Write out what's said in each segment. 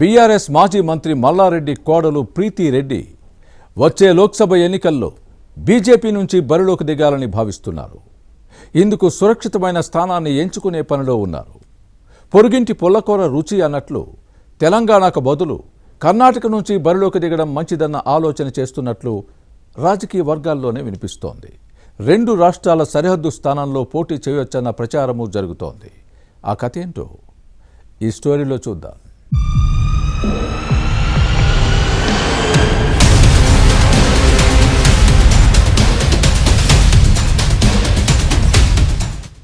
BRS మాజీ మంత్రి మల్లారెడ్డి కోడలు ప్రీతి రెడ్డి వచ్చే లోక్సభ ఎన్నికల్లో బీజేపీ నుంచి బరిలోకి దిగాలని భావిస్తున్నారు. ఇందుకు సురక్షితమైన స్థానాన్ని ఎంచుకునే పనిలో ఉన్నారు. పొరుగింటి పుల్లకూర రుచి అన్నట్లు తెలంగాణకు బదులు కర్ణాటక నుంచి బరిలోకి దిగడం మంచిదన్న ఆలోచన చేస్తున్నట్లు రాజకీయ వర్గాల్లోనే వినిపిస్తోంది. 2 రాష్ట్రాల సరిహద్దు స్థానంలో పోటీ చేయొచ్చన్న ప్రచారము జరుగుతోంది. ఆ కథ ఏంటో ఈ స్టోరీలో చూద్దాం.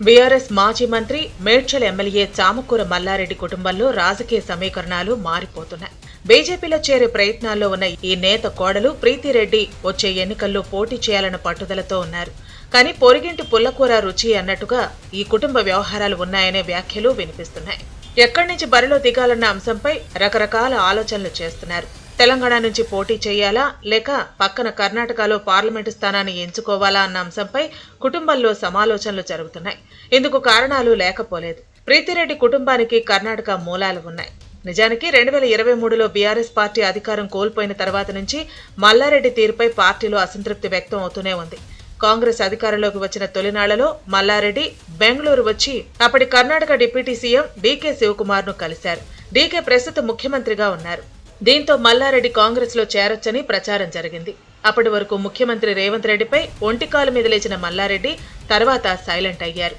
బీఆర్ఎస్ మాజీ మంత్రి మేడ్చల్ ఎమ్మెల్యే చామకూర మల్లారెడ్డి కుటుంబంలో రాజకీయ సమీకరణాలు మారిపోతున్నాయి. బీజేపీలో చేరే ప్రయత్నాల్లో ఉన్న ఈ నేత కోడలు ప్రీతిరెడ్డి వచ్చే ఎన్నికల్లో పోటీ చేయాలన్న పట్టుదలతో ఉన్నారు. కానీ పొరిగింటి పుల్లకూర రుచి అన్నట్టుగా ఈ కుటుంబ వ్యవహారాలు ఉన్నాయనే వ్యాఖ్యలు వినిపిస్తున్నాయి. ఎక్కడి నుంచి బరిలో దిగాలన్న అంశంపై రకరకాల ఆలోచనలు చేస్తున్నారు. తెలంగాణ నుంచి పోటీ చేయాలా లేక పక్కన కర్ణాటకలో పార్లమెంటు స్థానాన్ని ఎంచుకోవాలా అన్న అంశంపై కుటుంబంలో సమాలోచనలు జరుగుతున్నాయి. ఇందుకు కారణాలు లేకపోలేదు. ప్రీతిరెడ్డి కుటుంబానికి కర్ణాటక మూలాలు ఉన్నాయి. నిజానికి 2023లో బీఆర్ఎస్ పార్టీ అధికారం కోల్పోయిన తర్వాత నుంచి మల్లారెడ్డి తీరుపై పార్టీలో అసంతృప్తి వ్యక్తం అవుతూనే ఉంది. కాంగ్రెస్ అధికారంలోకి వచ్చిన తొలినాళ్లలో మల్లారెడ్డి బెంగళూరు వచ్చి అప్పటి Karnataka deputy CM DK Shivakumar ను కలిశారు. డీకే ప్రస్తుత ముఖ్యమంత్రిగా ఉన్నారు. దీంతో మల్లారెడ్డి కాంగ్రెస్ లో చేరొచ్చని ప్రచారం జరిగింది. అప్పటి వరకు ముఖ్యమంత్రి రేవంత్ రెడ్డిపై ఒంటికాలు మీద లేచిన మల్లారెడ్డి తర్వాత సైలెంట్ అయ్యారు.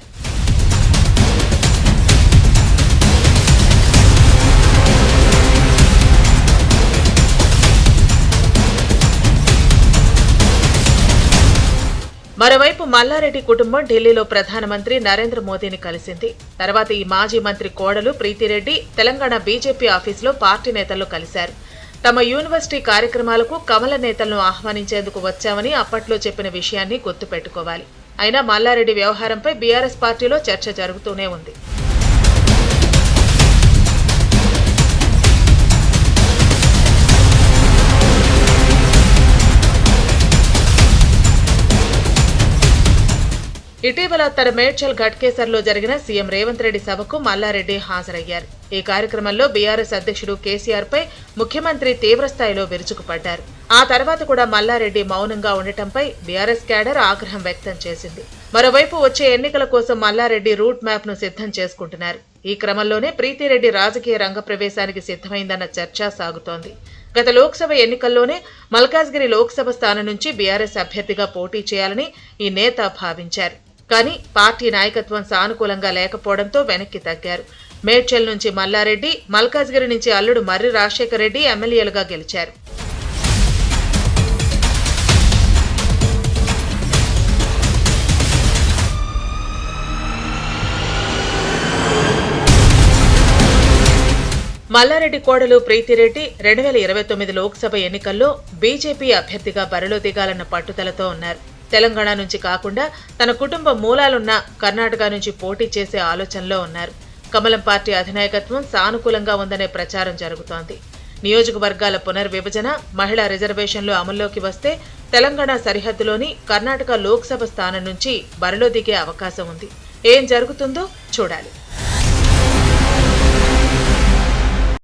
మరోవైపు మల్లారెడ్డి కుటుంబం ఢిల్లీలో ప్రధానమంత్రి నరేంద్ర మోదీని కలిసింది. తర్వాత ఈ మాజీ మంత్రి కోడలు ప్రీతిరెడ్డి తెలంగాణ బీజేపీ ఆఫీసులో పార్టీ నేతలను కలిశారు. తమ యూనివర్సిటీ కార్యక్రమాలకు కమల నేతలను ఆహ్వానించేందుకు వచ్చామని అప్పట్లో చెప్పిన విషయాన్ని గుర్తుపెట్టుకోవాలి. అయినా మల్లారెడ్డి వ్యవహారంపై బీఆర్ఎస్ పార్టీలో చర్చ జరుగుతూనే ఉంది. ఇటీవల తన మేడ్చల్ ఘట్కేసర్లో జరిగిన సీఎం రేవంత్ రెడ్డి సభకు మల్లారెడ్డి హాజరయ్యారు. ఈ కార్యక్రమంలో బీఆర్ఎస్ అధ్యక్షుడు కేసీఆర్ పై ముఖ్యమంత్రి తీవ్రస్థాయిలో విరుచుకుపడ్డారు. ఆ తర్వాత కూడా మల్లారెడ్డి మౌనంగా ఉండటంపై బీఆర్ఎస్ క్యాడర్ ఆగ్రహం వ్యక్తం చేసింది. మరోవైపు వచ్చే ఎన్నికల కోసం మల్లారెడ్డి రూట్ మ్యాప్ ను సిద్ధం చేసుకుంటున్నారు. ఈ క్రమంలోనే ప్రీతిరెడ్డి రాజకీయ రంగ ప్రవేశానికి సిద్ధమైందన్న చర్చ సాగుతోంది. గత లోక్సభ ఎన్నికల్లోనే మల్కాజ్గిరి లోక్సభ స్థానం నుంచి బీఆర్ఎస్ అభ్యర్థిగా పోటీ చేయాలని ఈ నేత భావించారు. కానీ పార్టీ నాయకత్వం సానుకూలంగా లేకపోవడంతో వెనక్కి తగ్గారు. మేడ్చల్ నుంచి మల్లారెడ్డి, మల్కాజ్గిరి నుంచి అల్లుడు మర్రి రాజశేఖర్ రెడ్డి ఎమ్మెల్యేలుగా గెలిచారు. మల్లారెడ్డి కోడలు ప్రీతిరెడ్డి 2029 లోక్సభ ఎన్నికల్లో బీజేపీ అభ్యర్థిగా బరిలో దిగాలన్న పట్టుదలతో ఉన్నారు. తెలంగాణ నుంచి కాకుండా తన కుటుంబ మూలాలున్న కర్ణాటక నుంచి పోటీ చేసే ఆలోచనలో ఉన్నారు. కమలం పార్టీ అధినాయకత్వం సానుకూలంగా ఉందనే ప్రచారం జరుగుతోంది. నియోజకవర్గాల పునర్విభజన, మహిళా రిజర్వేషన్లు అమల్లోకి వస్తే తెలంగాణ సరిహద్దులోని కర్ణాటక లోక్సభ స్థానం నుంచి బరిలో దిగే అవకాశం ఉంది. ఏం జరుగుతుందో చూడాలి.